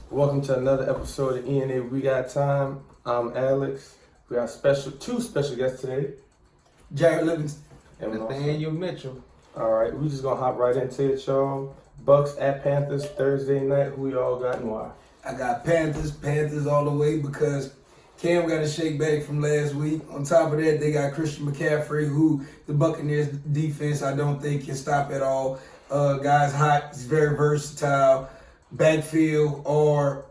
Welcome to another episode of ENA We Got Time. I'm Alex. We got two special guests today. Jared Livingston. And Nathaniel Mitchell. All right, we just gonna hop right into it, y'all. Bucks at Panthers Thursday night. Who y'all got and why? I got Panthers all the way because Cam got a shake back from last week. On top of that, they got Christian McCaffrey, who the Buccaneers defense I don't think can stop at all. Guy's hot, he's very versatile. Backfield or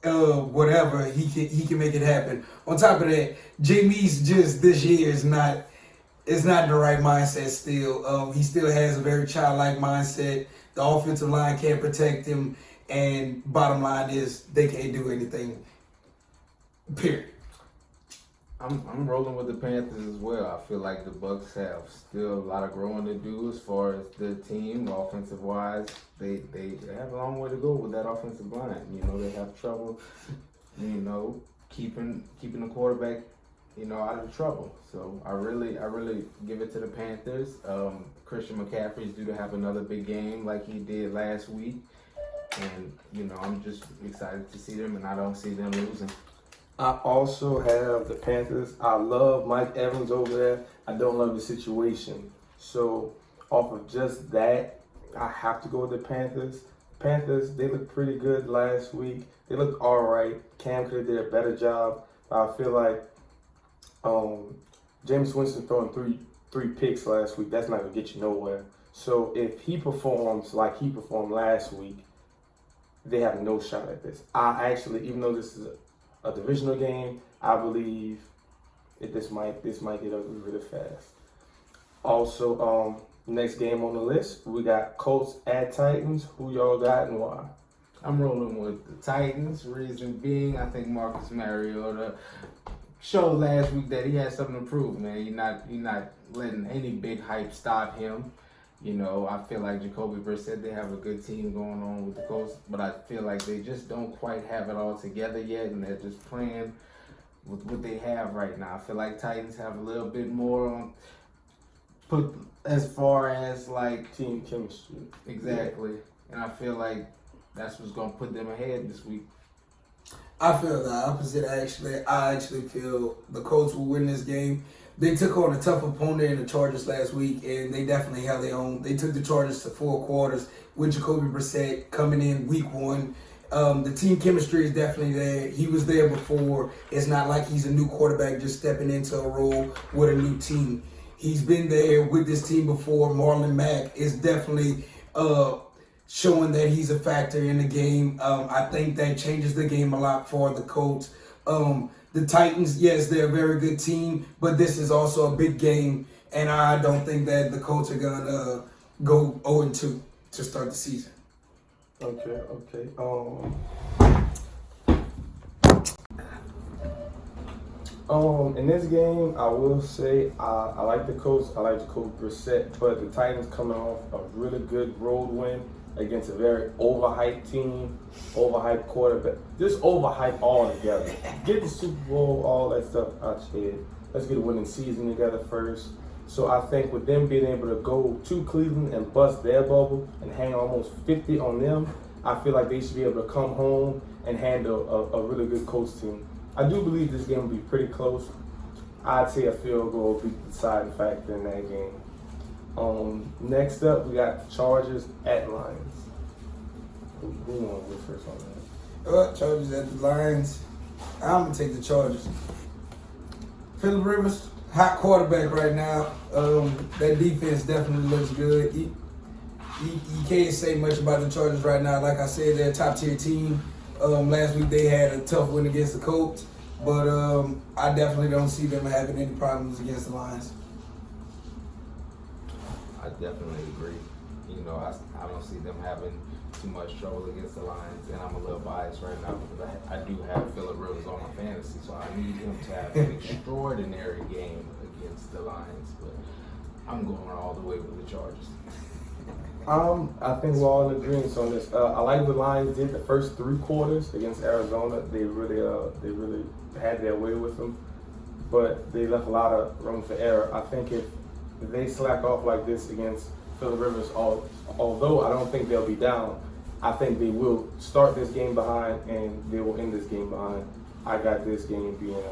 whatever, he can make it happen. On top of that, Jimmy's just this year is not the right mindset still. He still has a very childlike mindset. The offensive line can't protect him, and bottom line is they can't do anything. Period. I'm rolling with the Panthers as well. I feel like the Bucks have still a lot of growing to do as far as the team, offensive wise. They have a long way to go with that offensive line. You know, they have trouble, keeping the quarterback, out of trouble. So I really give it to the Panthers. Christian McCaffrey is due to have another big game like he did last week. And, I'm just excited to see them, and I don't see them losing. I also have the Panthers. I love Mike Evans over there. I don't love the situation. So off of just that, I have to go with the Panthers. Panthers, they looked pretty good last week. They looked all right. Cam could have did a better job. I feel like Jameis Winston throwing three picks last week, that's not going to get you nowhere. So if he performs like he performed last week, they have no shot at this. I actually, even though this is a divisional game, I believe this might get ugly really fast. Also, next game on the list, we got Colts at Titans. Who y'all got and why? I'm rolling with the Titans. Reason being, I think Marcus Mariota showed last week that he has something to prove, man. He's not letting any big hype stop him. I feel like Jacoby Brissett, they have a good team going on with the Colts, but I feel like they just don't quite have it all together yet, and they're just playing with what they have right now. I feel like Titans have a little bit more on put as far as like Team chemistry. Exactly. And I feel like that's what's going to put them ahead this week. I feel the opposite, actually. I actually feel the Colts will win this game. They took on a tough opponent in the Chargers last week, and they definitely held their own. They took the Chargers to 4 quarters with Jacoby Brissett coming in week 1. The team chemistry is definitely there. He was there before. It's not like he's a new quarterback just stepping into a role with a new team. He's been there with this team before. Marlon Mack is definitely showing that he's a factor in the game. I think that changes the game a lot for the Colts. The Titans, yes, they're a very good team, but this is also a big game, and I don't think that the Colts are going to go 0-2 to start the season. Okay. In this game, I will say I like the Colts. I like Jacoby Brissett, but the Titans coming off a really good road win against a very overhyped team, overhyped quarterback. Just overhyped all together. Get the Super Bowl, all that stuff out your head. Let's get a winning season together first. So I think with them being able to go to Cleveland and bust their bubble and hang almost 50 on them, I feel like they should be able to come home and handle a really good Colts team. I do believe this game will be pretty close. I'd say a field goal will be the deciding factor in that game. Next up, we got the Chargers at Lions. Who want to go first on that? Chargers at the Lions. I'm going to take the Chargers. Phillip Rivers, hot quarterback right now. That defense definitely looks good. You can't say much about the Chargers right now. Like I said, they're a top-tier team. Last week they had a tough win against the Colts, but I definitely don't see them having any problems against the Lions. I definitely agree. I don't see them having too much trouble against the Lions, and I'm a little biased right now because I do have Phillip Rivers on my fantasy, so I need him to have an extraordinary game against the Lions, but I'm going all the way with the Chargers. I think we're all in agreement on this. I like what the Lions did the first 3 quarters against Arizona. They really had their way with them, but they left a lot of room for error. I think if they slack off like this against Phillip Rivers, although I don't think they'll be down, I think they will start this game behind and they will end this game behind. I got this game being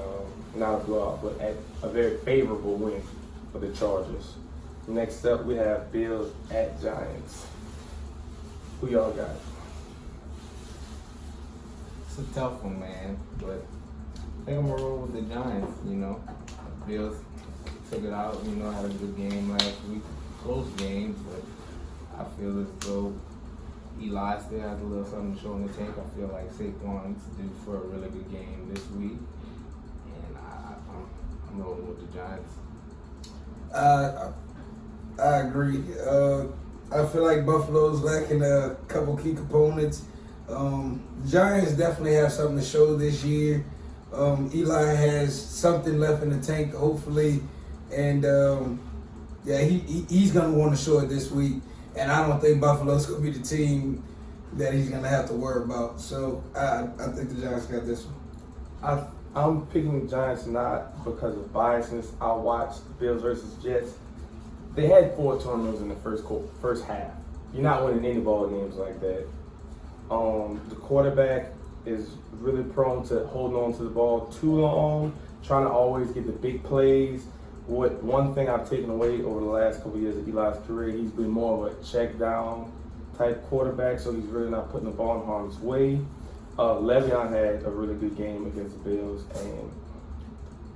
not a blowout, but at a very favorable win for the Chargers. Next up, we have Bills at Giants. Who y'all got? It's a tough one, man, but I think I'm gonna roll with the Giants. Bills took it out. Had a good game last week, close game, but I feel as though Eli still has a little something to show in the tank. I feel like Saquon's due for a really good game this week, and I'm rolling with the Giants. I agree. I feel like Buffalo's lacking a couple key components. Giants definitely have something to show this year. Eli has something left in the tank, hopefully, and he's gonna want to show it this week. And I don't think Buffalo's gonna be the team that he's gonna have to worry about. So I think the Giants got this one. I'm picking the Giants not because of biasness. I watched the Bills versus Jets. They had 4 turnovers in the first half. You're not winning any ball games like that. The quarterback is really prone to holding on to the ball too long, trying to always get the big plays. One thing I've taken away over the last couple of years of Eli's career, he's been more of a check down type quarterback, so he's really not putting the ball in harm's way. Le'Veon had a really good game against the Bills, and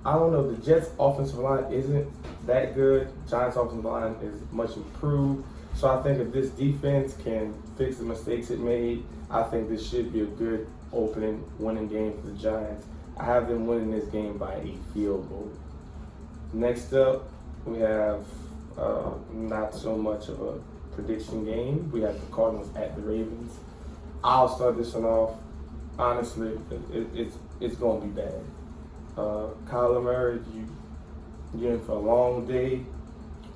I don't know, the Jets' offensive line isn't that good. Giants' offensive line is much improved. So I think if this defense can fix the mistakes it made, I think this should be a good opening winning game for the Giants. I have them winning this game by a field goal. Next up, we have not so much of a prediction game. We have the Cardinals at the Ravens. I'll start this one off. Honestly, it's going to be bad. Kyler Murray, you're in for a long day.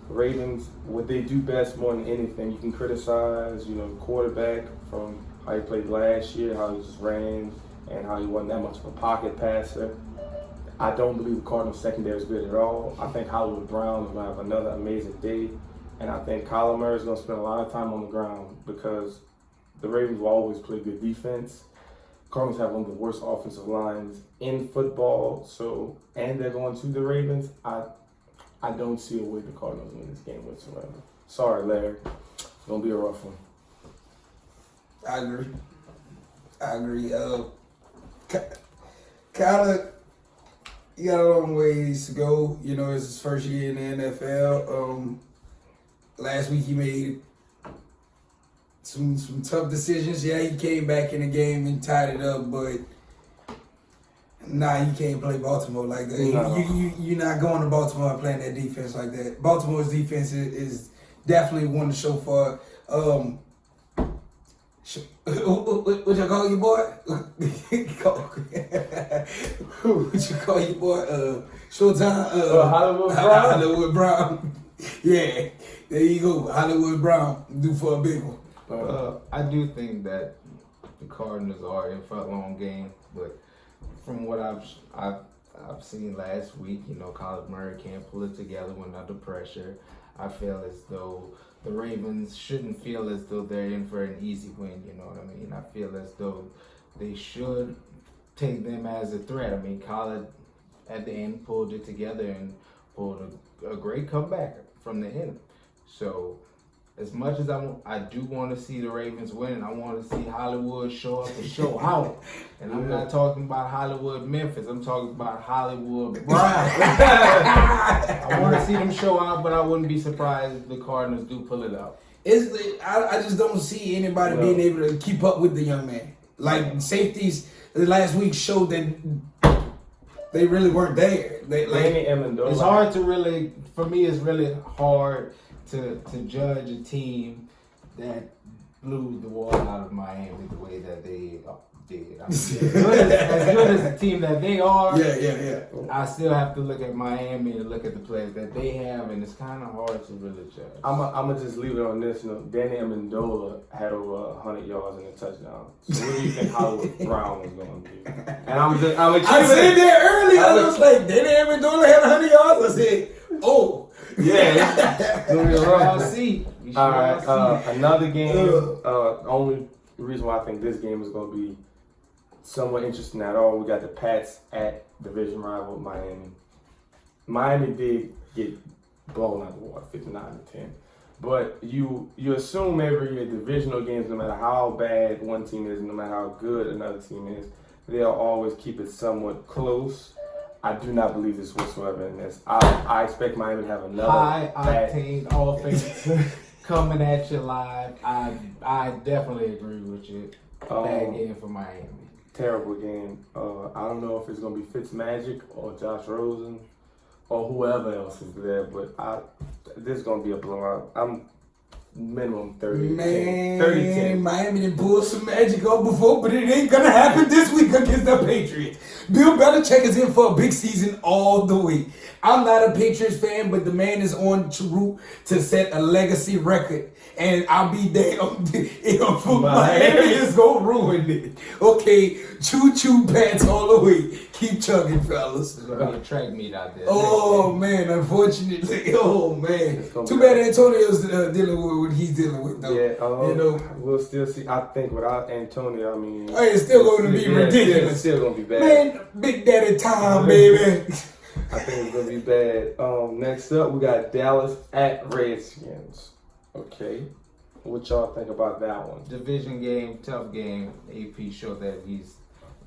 Ravens, what they do best more than anything, you can criticize, the quarterback from how he played last year, how he just ran, and how he wasn't that much of a pocket passer. I don't believe the Cardinals secondary is good at all. I think Hollywood Brown is going to have another amazing day, and I think Kyler Murray is going to spend a lot of time on the ground because the Ravens will always play good defense. Cardinals have one of the worst offensive lines in football, and they're going to the Ravens. I don't see a way the Cardinals win this game whatsoever. Sorry, Larry. It's going to be a rough one. I agree. Kyler, he got a long ways to go. It's his first year in the NFL. Last week he made some tough decisions. Yeah, he came back in the game and tied it up, but you can't play Baltimore like that. No. You're not going to Baltimore and playing that defense like that. Baltimore's defense is definitely one to show for. What you call your boy? What you call your boy? Showtime. Hollywood Brown. Yeah, there you go. Hollywood Brown due for a big one. I do think that the Cardinals are in for a long game, but from what I've seen last week, Kyler Murray can't pull it together when under pressure. I feel as though the Ravens shouldn't feel as though they're in for an easy win, you know what I mean? I feel as though they should take them as a threat. I mean, Kyler at the end pulled it together and pulled a great comeback from the end. So as much as I do want to see the Ravens win, I want to see Hollywood show up and show out. And I'm not talking about Hollywood Memphis. I'm talking about Hollywood Brown. I want to see them show out, but I wouldn't be surprised if the Cardinals do pull it out. I just don't see anybody being able to keep up with the young man. Like safeties last week showed that they really weren't there. Danny Amendola. It's hard to really, for me, it's really hard to judge a team that blew the wall out of Miami the way that they did. I mean, as good as the team that they are, yeah. I still have to look at Miami and look at the players that they have, and it's kind of hard to really judge. I'm going to just leave it on this. Danny Amendola had over 100 yards and a touchdown. So what do you think Hollywood Brown is going to do? And I'm I said that earlier. I was like, Danny Amendola had 100 yards. I said, oh. Yeah. We'll see. All right. Another game. Only the reason why I think this game is going to be somewhat interesting at all, we got the Pats at division rival Miami. Miami did get blown out of the water, 59-10. But you assume every year divisional games, no matter how bad one team is, no matter how good another team is, they'll always keep it somewhat close. I do not believe this whatsoever in this. I expect Miami to have another high bad octane offense coming at you live. I definitely agree with you. Bad game for Miami. terrible game. I don't know if it's gonna be Fitzmagic or Josh Rosen or whoever else is there, but this is gonna be a blowout. I'm minimum 30. Man, 30-10. Miami done pulled some magic up before, but it ain't gonna happen this week against the Patriots. Bill Belichick is in for a big season all the way. I'm not a Patriots fan, but the man is on route to set a legacy record. And I'll be damned if Miami is gonna ruin it. Okay, choo-choo Pats all the way. Keep chugging, fellas. There's gonna be a track meet out there. Oh man, unfortunately, oh man. It's gonna Too be bad Antonio's dealing with what he's dealing with though. Yeah, you know, we'll still see. I think without Antonio, I mean, hey, it's still going to be ridiculous. It's still gonna be bad. Man, Big Daddy time, baby. I think it's gonna be bad. Next up, we got Dallas at Redskins. Okay, what y'all think about that one? Division game, tough game. AP showed that he's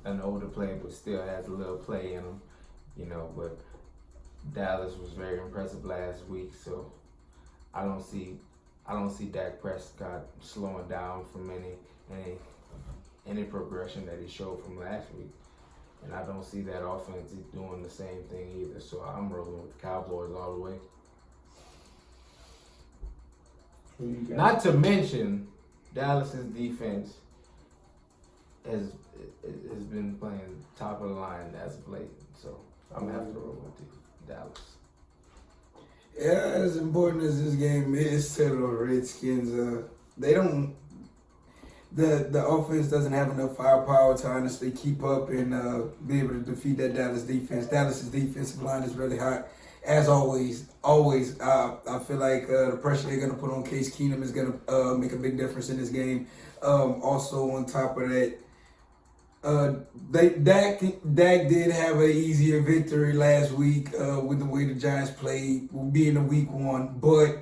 an older player, but still has a little play in him, you know. But Dallas was very impressive last week, so I don't see Dak Prescott slowing down from any progression that he showed from last week, and I don't see that offense doing the same thing either. So I'm rolling with the Cowboys all the way. Who you got? Not to mention, Dallas's defense has been playing top of the line as of late, so I'm gonna have to roll with Dallas. Yeah, as important as this game is to the Redskins, they don't. The offense doesn't have enough firepower to honestly keep up and be able to defeat that Dallas defense. Dallas's defensive line is really hot, as always. Always, I feel like the pressure they're gonna put on Case Keenum is gonna make a big difference in this game. Also, on top of that, Dak did have an easier victory last week with the way the Giants played, being a week one, but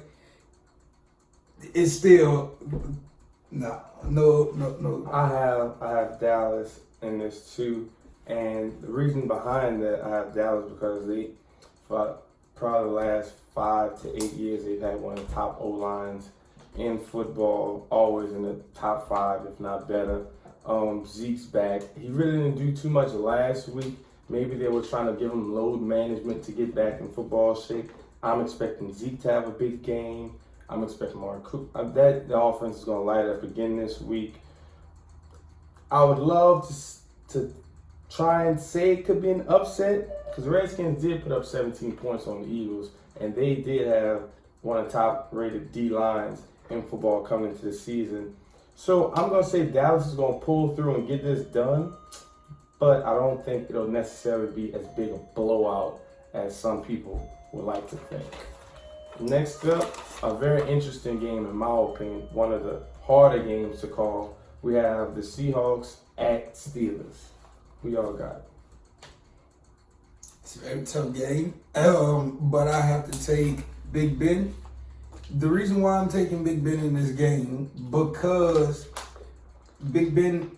it's still no. I have Dallas in this too, and the reason behind that I have Dallas because they, for probably the last 5 to 8 years, they've had one of the top O lines in football, always in the top 5, if not better. Zeke's back. He really didn't do too much last week. Maybe they were trying to give him load management to get back in football shape. I'm expecting Zeke to have a big game. I'm expecting Mark Cooper. That the offense is going to light up again this week. I would love to try and say it could be an upset because the Redskins did put up 17 points on the Eagles, and they did have one of the top-rated D lines in football coming into the season. So I'm going to say Dallas is going to pull through and get this done, but I don't think it'll necessarily be as big a blowout as some people would like to think. Next up, a very interesting game in my opinion, one of the harder games to call. We have the Seahawks at Steelers. Who y'all got? It's a very tough game, but I have to take Big Ben. The reason why I'm taking Big Ben in this game, because Big Ben,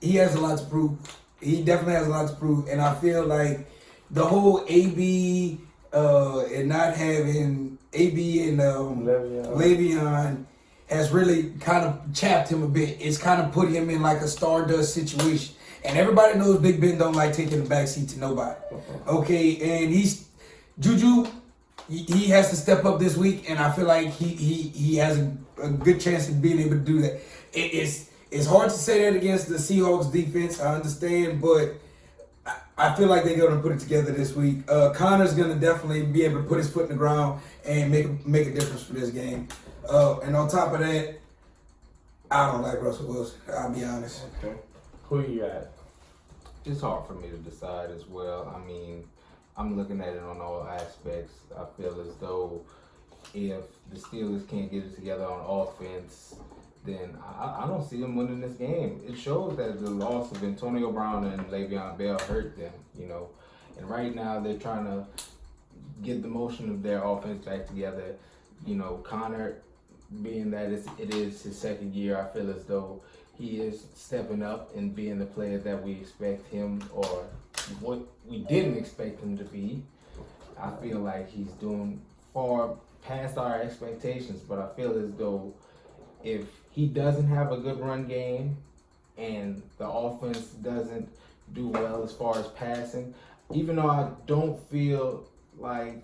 he has a lot to prove. He definitely has a lot to prove, and I feel like the whole AB and not having AB and Le'Veon has really kind of chapped him a bit. It's kind of put him in like a Stardust situation. And everybody knows Big Ben don't like taking the backseat to nobody. Okay, and Juju, he has to step up this week, and I feel like he has a good chance of being able to do that. It's hard to say that against the Seahawks defense, I understand, but I feel like they're going to put it together this week. Connor's going to definitely be able to put his foot in the ground and make a difference for this game. And on top of that, I don't like Russell Wilson, I'll be honest. Okay. Who you got? It's hard for me to decide as well. I mean, I'm looking at it on all aspects. I feel as though if the Steelers can't get it together on offense, then I don't see them winning this game. It shows that the loss of Antonio Brown and Le'Veon Bell hurt them, And right now they're trying to get the motion of their offense back together. Connor, being that it is his second year, I feel as though he is stepping up and being the player that we expect him, or what we didn't expect him to be. I feel like he's doing far past our expectations, but I feel as though if he doesn't have a good run game and the offense doesn't do well as far as passing, even though I don't feel like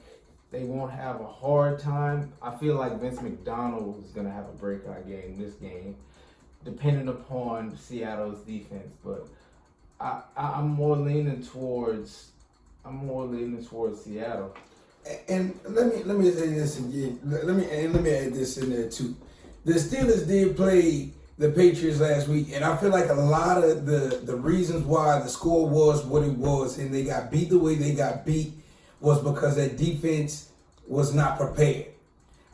they won't have a hard time, I feel like Vince McDonald is going to have a breakout game this game, depending upon Seattle's defense. But I'm more leaning towards Seattle. And let me say this again. Let me add this in there too. The Steelers did play the Patriots last week, and I feel like a lot of the reasons why the score was what it was and they got beat the way they got beat was because that defense was not prepared.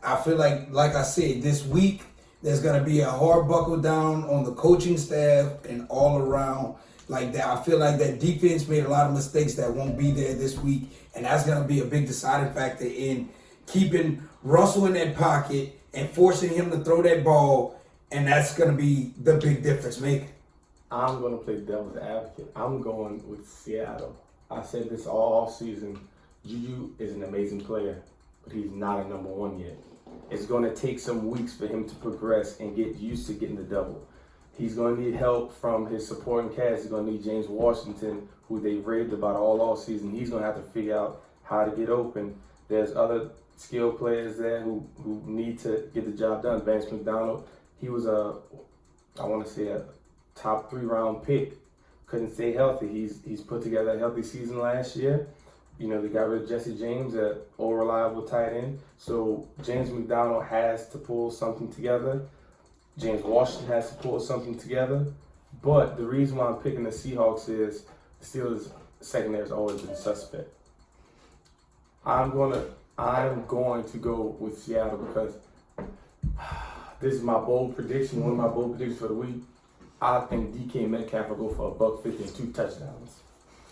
I feel like I said, this week there's gonna be a hard buckle down on the coaching staff and all around like that. I feel like that defense made a lot of mistakes that won't be there this week, and that's gonna be a big deciding factor in keeping Russell in that pocket and forcing him to throw that ball, and that's gonna be the big difference maker. I'm going to play devil's advocate. I'm going with Seattle. I said this all offseason. Juju is an amazing player, but he's not a number one yet. It's going to take some weeks for him to progress and get used to getting the double. He's going to need help from his supporting cast. He's going to need James Washington, who they raved about all offseason. He's going to have to figure out how to get open. There's other skilled players there who need to get the job done. Vance McDonald, he was a top 3 round pick. Couldn't stay healthy. He's put together a healthy season last year. They got rid of Jesse James, an old reliable tight end. So James McDonald has to pull something together. James Washington has to pull something together. But the reason why I'm picking the Seahawks is the Steelers' secondary has always been suspect. I'm going to go with Seattle because this is my bold prediction, one of my bold predictions for the week. I think DK Metcalf will go for $150 and 2 touchdowns.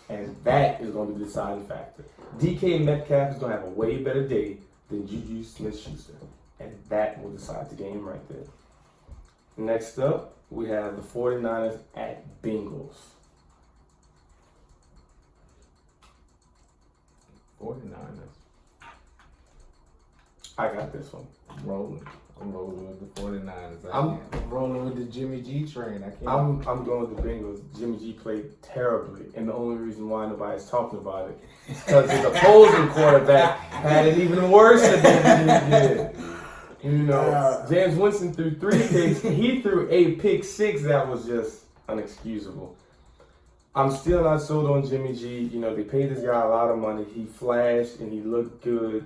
And that is going to be the deciding factor. DK Metcalf is going to have a way better day than Juju Smith-Schuster. And that will decide the game right there. Next up, we have the 49ers at Bengals. 49ers. I got this one. I'm rolling with the 49ers. I'm rolling with the Jimmy G train. I'm going with the Bengals. Jimmy G played terribly, and the only reason why nobody's talking about it is because his opposing quarterback had it even worse than Jimmy did. James Winston threw 3 picks. He threw a pick 6 that was just unexcusable. I'm still not sold on Jimmy G. They paid this guy a lot of money. He flashed and he looked good.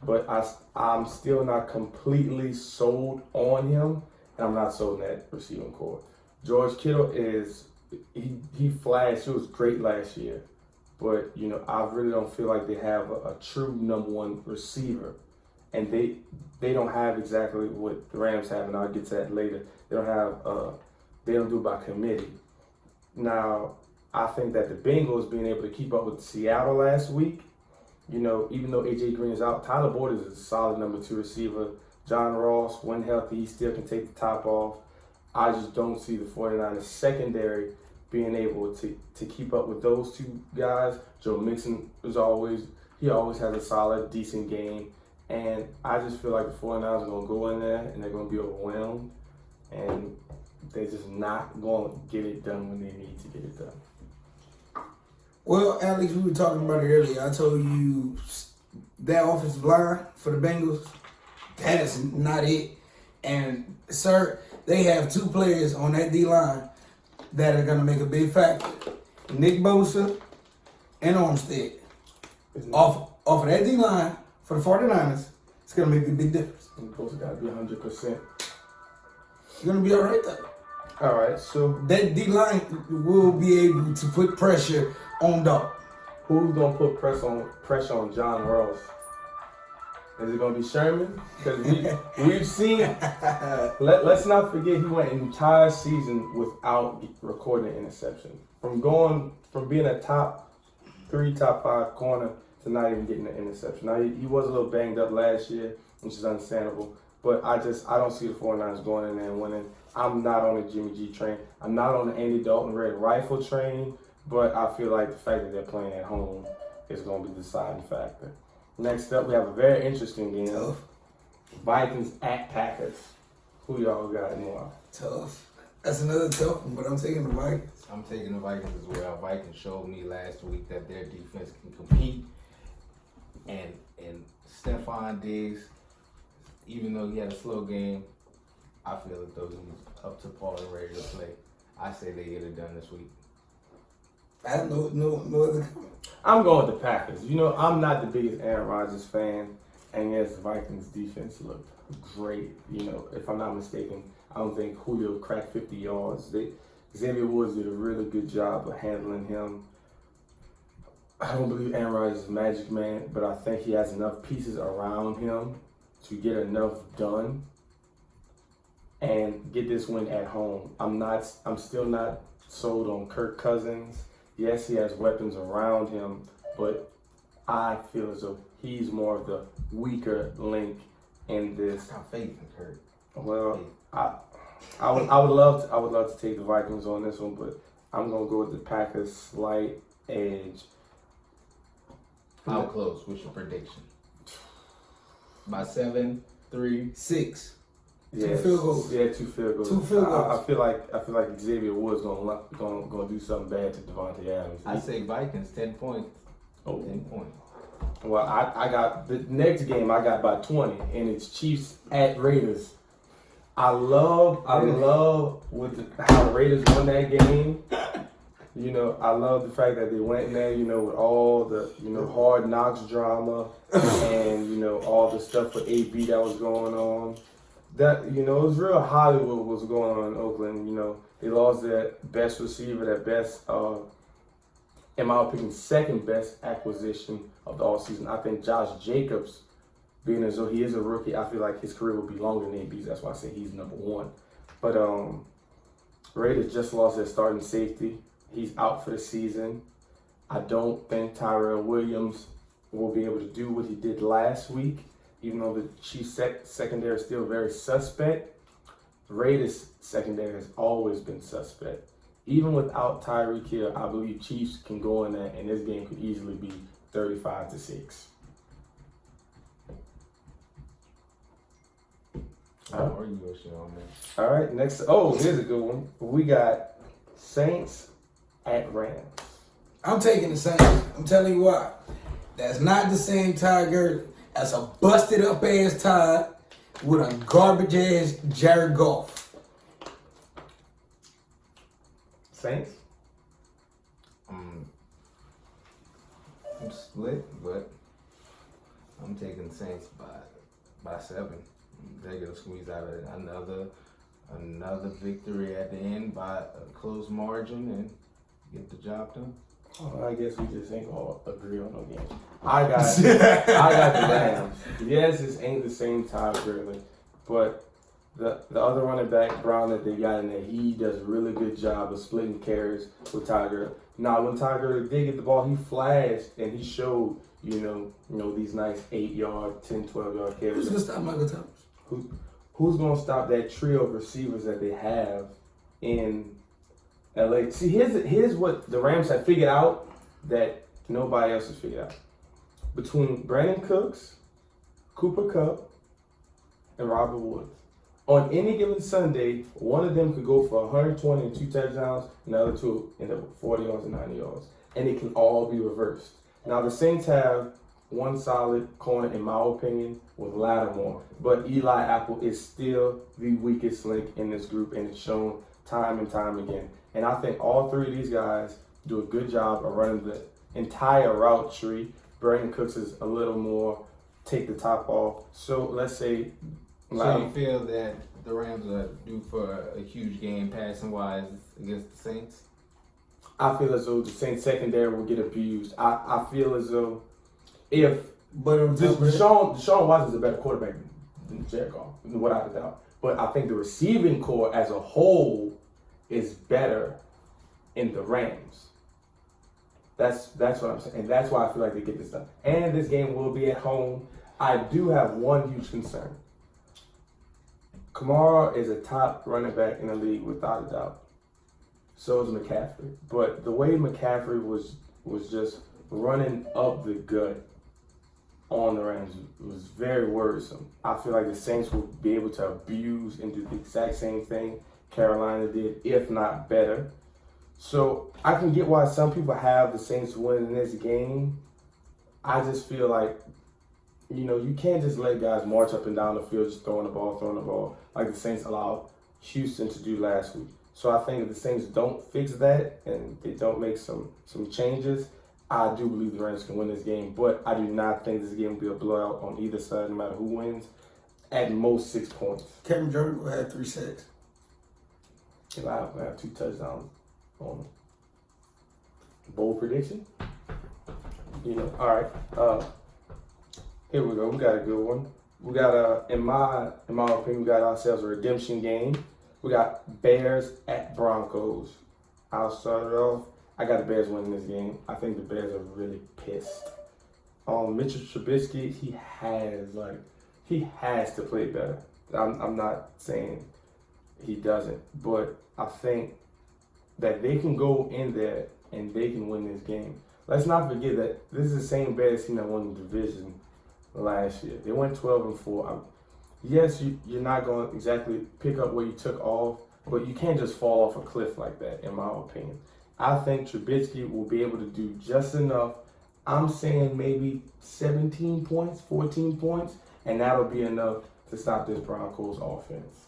But I'm still not completely sold on him, and I'm not sold on that receiving core. George Kittle he flashed. He was great last year, but I really don't feel like they have a true number one receiver, and they don't have exactly what the Rams have, and I'll get to that later. They don't do it by committee. Now I think that the Bengals being able to keep up with Seattle last week. Even though A.J. Green is out, Tyler Boyd is a solid number 2 receiver. John Ross, when healthy, he still can take the top off. I just don't see the 49ers secondary being able to keep up with those 2 guys. Joe Mixon always has a solid, decent game. And I just feel like the 49ers are going to go in there and they're going to be overwhelmed. And they're just not going to get it done when they need to get it done. Well, Alex, we were talking about it earlier. I told you that offensive line for the Bengals, that is not it. And, sir, they have 2 players on that D-line that are going to make a big factor. Nick Bosa and Armstead. Off of that D-line for the 49ers, it's going to make a big difference. And Bosa got to be 100%. You're going to be all right, though. All right, so that D-line will be able to put pressure on Doc. Who's gonna put pressure on John Ross? Is it gonna be Sherman? Because we've seen. Let's not forget he went an entire season without recording an interception. From being a top 3, top 5 corner to not even getting an interception. Now he was a little banged up last year, which is understandable. But I don't see the 49ers going in there and winning. I'm not on the Jimmy G train. I'm not on the Andy Dalton Red Rifle train. But I feel like the fact that they're playing at home is going to be the deciding factor. Next up, we have a very interesting game. Tough. Vikings at Packers. Who y'all got more? Tough. That's another tough one, but I'm taking the Vikings. I'm taking the Vikings as well. Vikings showed me last week that their defense can compete. And Stephon Diggs, even though he had a slow game, I feel as though he's up to par and ready to play. I say they get it done this week. I have no other. I'm going with the Packers. You know, I'm not the biggest Aaron Rodgers fan, and yes, the Vikings defense looked great. You know, if I'm not mistaken, I don't think Julio cracked 50 yards. Xavier Woods did a really good job of handling him. I don't believe Aaron Rodgers is a magic man, but I think he has enough pieces around him to get enough done and get this win at home. I'm still not sold on Kirk Cousins. Yes, he has weapons around him, but I feel as though he's more of the weaker link in this. I got faith in Kirk. Well, I would love to take the Vikings on this one, but I'm gonna go with the Packers slight edge. How close? What's your prediction? By 7, 3. 6. Yes. 2 field goals. Yeah, 2 field goals. 2 field goals. I feel like Xavier Woods gonna do something bad to Devontae Adams. I say Vikings 10 points. Oh. 10 points. Well, I got the next game. I got by 20, and it's Chiefs at Raiders. I love how the Raiders won that game. You know, I love the fact that they went in there, you know, with all the, you know, Hard Knocks drama and, you know, all the stuff with AB that was going on. That, you know, it was real Hollywood what was going on in Oakland. You know, they lost their best receiver, their best, in my opinion, second best acquisition of the all season. I think Josh Jacobs, being as though he is a rookie, I feel like his career will be longer than AB's. That's why I say he's number 1. But Raiders just lost their starting safety. He's out for the season. I don't think Tyrell Williams will be able to do what he did last week, even though the Chiefs secondary is still very suspect. Raiders secondary has always been suspect. Even without Tyreek Hill, I believe Chiefs can go in there, and this game could easily be 35-6. Or you go shit on that. All right, next. Oh, here's a good one. We got Saints at Rams. I'm taking the Saints. I'm telling you why. That's not the same Ty Gurley. That's a busted up ass Ty with a garbage ass Jared Goff. Saints? I'm split, but I'm taking Saints by 7. They're gonna squeeze out another victory at the end by a close margin and get the job done. Oh, I guess we just ain't gonna agree on no game. I got the Rams. Yes, this ain't the same Ty Gurley, but the other running back, Brown, that they got in there, he does a really good job of splitting carries with Ty Gurley. Now, when Ty Gurley did get the ball, he flashed and he showed, you know, these nice 8-yard, 10, 12-yard carries. Who's gonna stop Michael Thomas? Who's gonna stop that trio of receivers that they have in LA? See, here's what the Rams have figured out that nobody else has figured out. Between Brandon Cooks, Cooper Kupp, and Robert Woods, on any given Sunday, one of them could go for 120 and 2 touchdowns, and the other two end up with 40 yards and 90 yards. And it can all be reversed. Now, the Saints have one solid corner, in my opinion, with Lattimore. But Eli Apple is still the weakest link in this group, and it's shown time and time again. And I think all 3 of these guys do a good job of running the entire route tree. Brandon Cooks is a little more take the top off. So let's say... So you feel that the Rams are due for a huge game passing-wise against the Saints? I feel as though the Saints secondary will get abused. I feel as though if But on top of that, Deshaun Watson is a better quarterback than Jared Goff, without a doubt. But I think the receiving core as a whole is better in the Rams. That's what I'm saying. And that's why I feel like they get this done. And this game will be at home. I do have one huge concern. Kamara is a top running back in the league without a doubt. So is McCaffrey. But the way McCaffrey was just running up the gut on the Rams was very worrisome. I feel like the Saints will be able to abuse and do the exact same thing Carolina did, if not better. So I can get why some people have the Saints winning this game. I just feel like, you can't just let guys march up and down the field just throwing the ball, like the Saints allowed Houston to do last week. So I think if the Saints don't fix that and they don't make some changes, I do believe the Rams can win this game. But I do not think this game will be a blowout on either side, no matter who wins. At most 6 points. Kevin Jordan will have 3 sacks. He'll have 2 touchdowns on him. Bold prediction? All right. Here we go. We got a good one. We got in my opinion, we got ourselves a redemption game. We got Bears at Broncos. I'll start it off. I got the Bears winning this game. I think the Bears are really pissed. Mitchell Trubisky, he has to play better. I'm not saying he doesn't, but I think that they can go in there and they can win this game. Let's not forget that this is the same Bears team that won the division last year. They went 12-4. Yes, you're not going to exactly pick up where you took off, but you can't just fall off a cliff like that, in my opinion. I think Trubisky will be able to do just enough. I'm saying maybe 17 points, 14 points, and that'll be enough to stop this Broncos offense.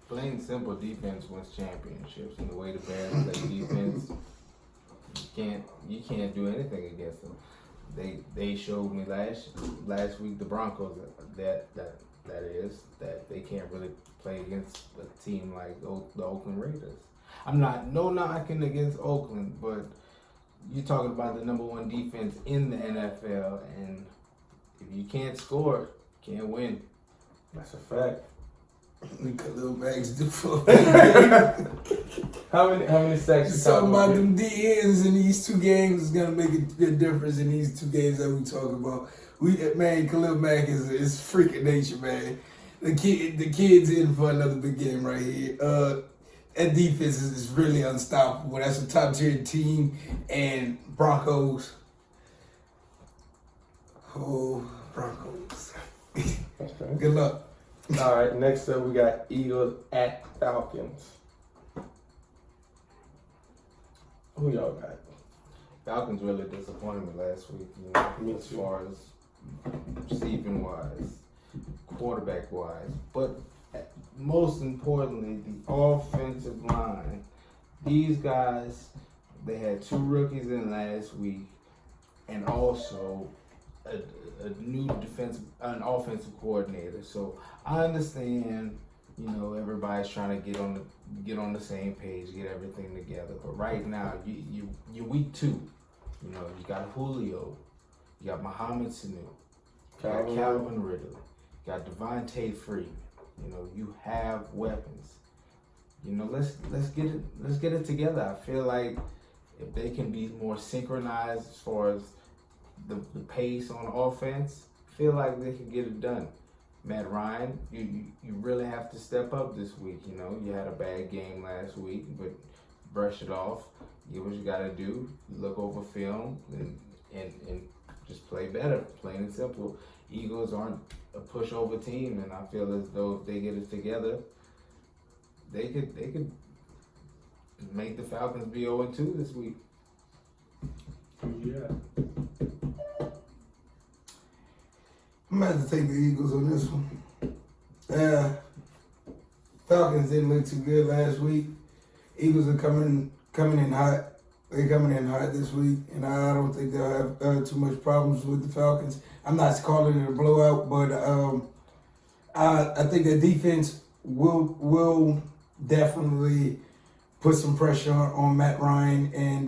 Plain and simple, defense wins championships, and the way the Bears play defense, you can't do anything against them. They showed me last week, the Broncos, that they can't really play against a team like the Oakland Raiders. I'm not knocking against Oakland, but you're talking about the number 1 defense in the NFL, and if you can't score, you can't win. That's a fact. Khalil Mack's do for How many sacks? Something about them DNs in these 2 games is gonna make a difference in these 2 games that we talk about. Khalil Mack is freaking nature, man. The kid's in for another big game right here. That defense is really unstoppable. That's a top tier team, and Broncos. Oh, Broncos. Okay. Good luck. All right, next up we got Eagles at Falcons. Who y'all got? Falcons really disappointed me last week, Me as too. far as receiving wise, quarterback wise, but most importantly, the offensive line. These guys, they had 2 rookies in last week, and also a new an offensive coordinator. So I understand, everybody's trying to get on the same page, get everything together. But right now, you're week 2. You got Julio, you got Mohamed Sanu, you got Calvin Ridley, you got Devontae Freeman. You have weapons. Let's get it together. I feel like if they can be more synchronized as far as the pace on offense, I feel like they can get it done. Matt Ryan, you really have to step up this week. You had a bad game last week, but brush it off. Do what you got to do. Look over film and just play better. Plain and simple. Eagles aren't a pushover team, and I feel as though if they get it together, they could make the Falcons be 0-2 this week. Yeah. I'm going to have to take the Eagles on this one. Falcons didn't look too good last week. Eagles are coming in hot. They're coming in hot this week, and I don't think they'll have too much problems with the Falcons. I'm not calling it a blowout, but I think the defense will definitely put some pressure on Matt Ryan. And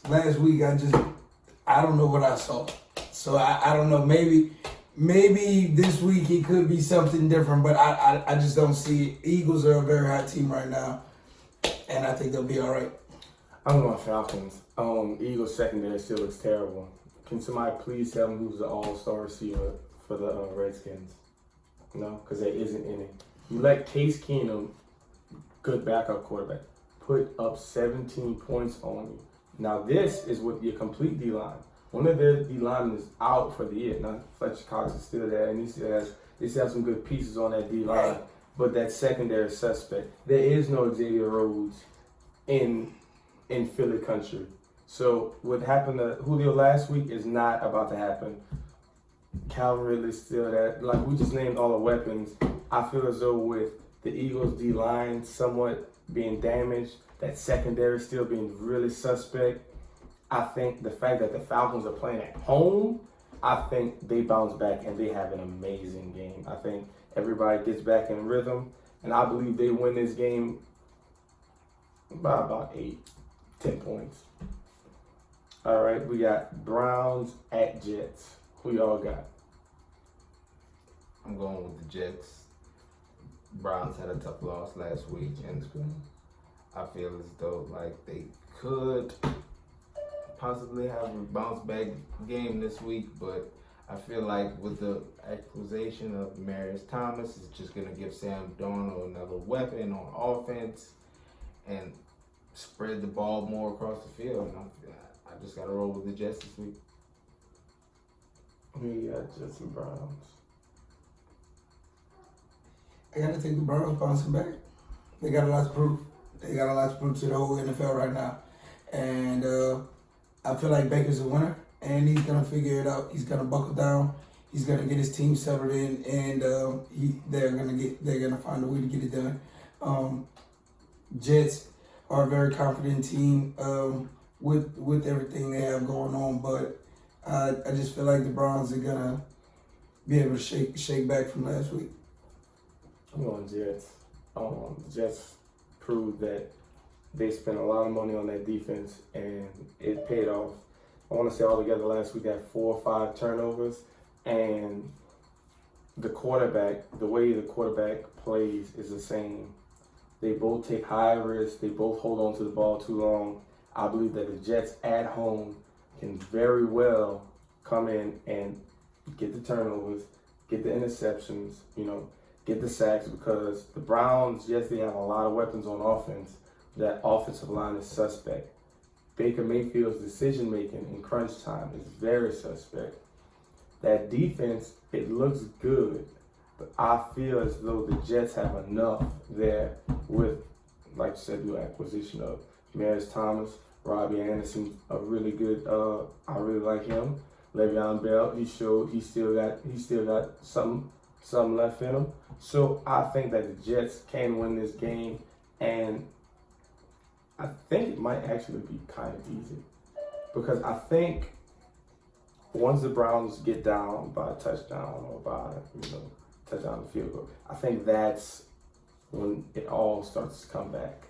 last week I don't know what I saw. So I don't know. Maybe this week he could be something different, but I just don't see it. Eagles are a very hot team right now, and I think they'll be all right. I'm going Falcons. Eagles secondary still looks terrible. Can somebody please tell me who's the all-star receiver for the Redskins? No, because there isn't any. You let Case Keenum, good backup quarterback, put up 17 points on you. Now this is with your complete D-line. One of their D-linemen is out for the year. Now Fletcher Cox is still there, and they still have some good pieces on that D-line. But that secondary suspect, there is no Xavier Rhodes in Philly country. So what happened to Julio last week is not about to happen. Calvin Ridley's still there. Like, we just named all the weapons. I feel as though with the Eagles D-line somewhat being damaged, that secondary still being really suspect, I think the fact that the Falcons are playing at home, I think they bounce back and they have an amazing game. I think everybody gets back in rhythm, and I believe they win this game by about 8-10 points. All right, we got Browns at Jets. Who y'all got? I'm going with the Jets. Browns had a tough loss last week, and I feel as though like they could possibly have a bounce back game this week, but I feel like with the acquisition of Marius Thomas, it's just gonna give Sam Darnold another weapon on offense and spread the ball more across the field. And I just gotta roll with the Jets this week. We got Jets and Browns. I gotta think the Browns bouncing back. They got a lot to prove. They got a lot to prove to the whole NFL right now. And I feel like Baker's a winner, and he's gonna figure it out. He's gonna buckle down. He's gonna get his team settled in, and they're gonna find a way to get it done. Jets are a very confident team with everything they have going on, but I just feel like the Browns are gonna be able to shake back from last week. I'm going Jets. The Jets proved that they spent a lot of money on that defense, and it paid off. I want to say altogether last week they had 4 or 5 turnovers, and the way the quarterback plays is the same. They both take high risks. They both hold on to the ball too long. I believe that the Jets at home can very well come in and get the turnovers, get the interceptions, get the sacks, because the Browns, yes, they have a lot of weapons on offense. That offensive line is suspect. Baker Mayfield's decision-making in crunch time is very suspect. That defense, it looks good, but I feel as though the Jets have enough there with, like you said, the acquisition of Marius Thomas, Robbie Anderson, a really good, I really like him. Le'Veon Bell, he still got some left in him. So I think that the Jets can win this game, and I think it might actually be kind of easy, because I think once the Browns get down by a touchdown or by touchdown and field goal, I think that's when it all starts to come back.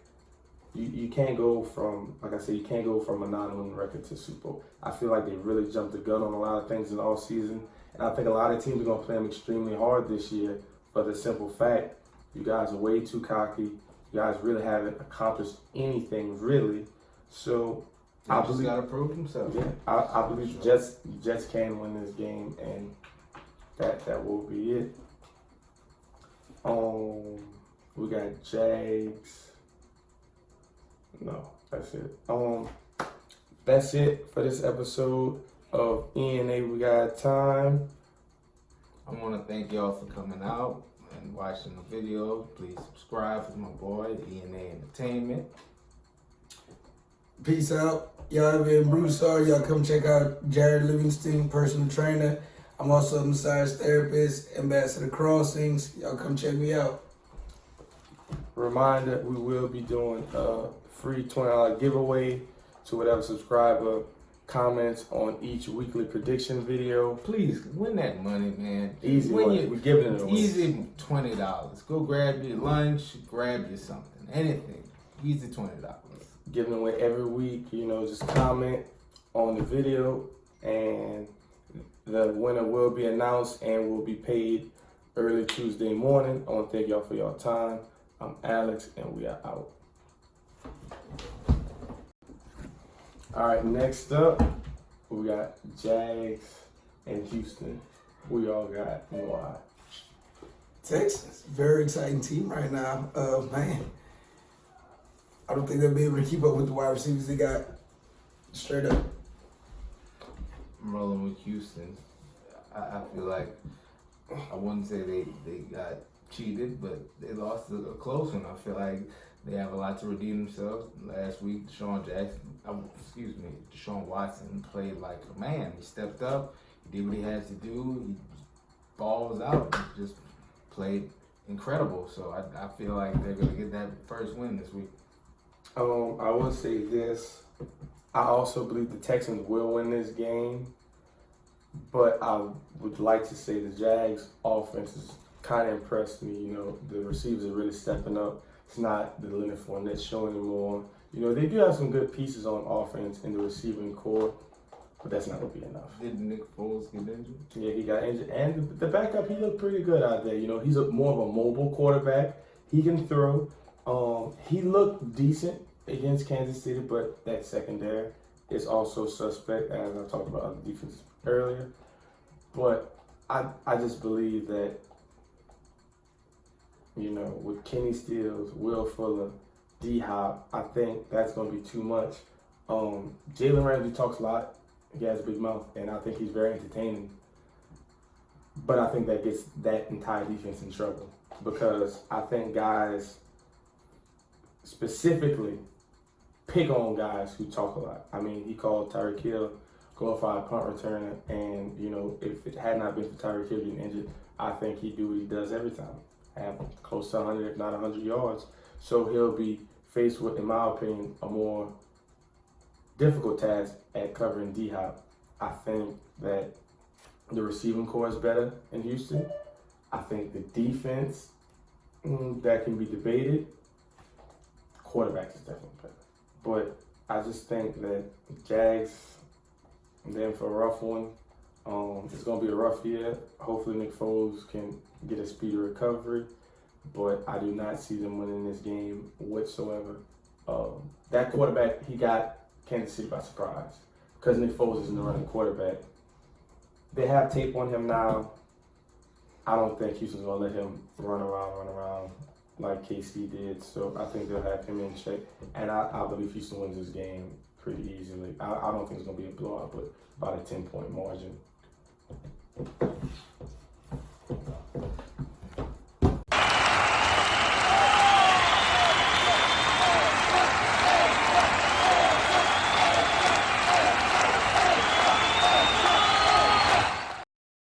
You can't go from, like I said, you can't go from a 9-win record to Super Bowl. I feel like they really jumped the gun on a lot of things in the off season, and I think a lot of teams are going to play them extremely hard this year for the simple fact you guys are way too cocky. You guys really haven't accomplished anything, really. So I believe got to prove themselves. Yeah, I believe Jets can win this game, and that will be it. We got Jags. No, that's it. That's it for this episode of ENA We Got Time. I want to thank y'all for coming out and watching the video. Please subscribe to my boy, ENA Entertainment. Peace out. Y'all have been Broussard. Y'all come check out Jared Livingston, personal trainer. I'm also a massage therapist, Ambassador Crossings. Y'all come check me out. Reminder, we will be doing a free $20 giveaway to whatever subscriber comments on each weekly prediction video. Please win that money, man. Easy money. We're giving it away. Easy $20. Go grab your lunch, grab you something, anything. Easy $20. Giving away every week. Just comment on the video and the winner will be announced and will be paid early Tuesday morning. I want to thank y'all for your time. I'm Alex, and we are out. All right, next up, we got Jags and Houston. We all got why. Texans, very exciting team right now. Man, I don't think they'll be able to keep up with the wide receivers they got. Straight up. I'm rolling with Houston. I feel like I wouldn't say they got cheated, but they lost a close one. I feel like they have a lot to redeem themselves. Last week, Deshaun Watson played like a man. He stepped up. He did what he had to do. He balls out. He just played incredible. So I feel like they're going to get that first win this week. I will say this. I also believe the Texans will win this game, but I would like to say the Jags offense has kind of impressed me. You know, the receivers are really stepping up. It's not the Leonard Fournette show anymore. You know, they do have some good pieces on offense in the receiving core, but that's not going to be enough. Did Nick Foles get injured? Yeah, he got injured. And the backup, he looked pretty good out there. You know, he's more of a mobile quarterback. He can throw. He looked decent against Kansas City, but that secondary is also suspect, as I talked about other defenses earlier. But I just believe that, you know, with Kenny Stills, Will Fuller, D-Hop, I think that's going to be too much. Jalen Ramsey talks a lot. He has a big mouth, and I think he's very entertaining. But I think that gets that entire defense in trouble because I think guys specifically pick on guys who talk a lot. I mean, he called Tyreek Hill glorified punt returner, and, you know, if it had not been for Tyreek Hill getting injured, I think he'd do what he does every time. Have close to 100, if not 100 yards. So he'll be faced with, in my opinion, a more difficult task at covering D-Hop. I think that the receiving core is better in Houston. I think the defense, that can be debated. Quarterback is definitely better. But I just think that Jags, they're in for a rough one. It's going to be a rough year. Hopefully Nick Foles can get a speedy recovery. But I do not see them winning this game whatsoever. That quarterback, he got Kansas City by surprise because Nick Foles isn't the running quarterback. They have tape on him now. I don't think Houston's going to let him run around like KC did. So I think they'll have him in check. And I believe Houston wins this game pretty easily. I don't think it's going to be a blowout, but about a 10-point margin.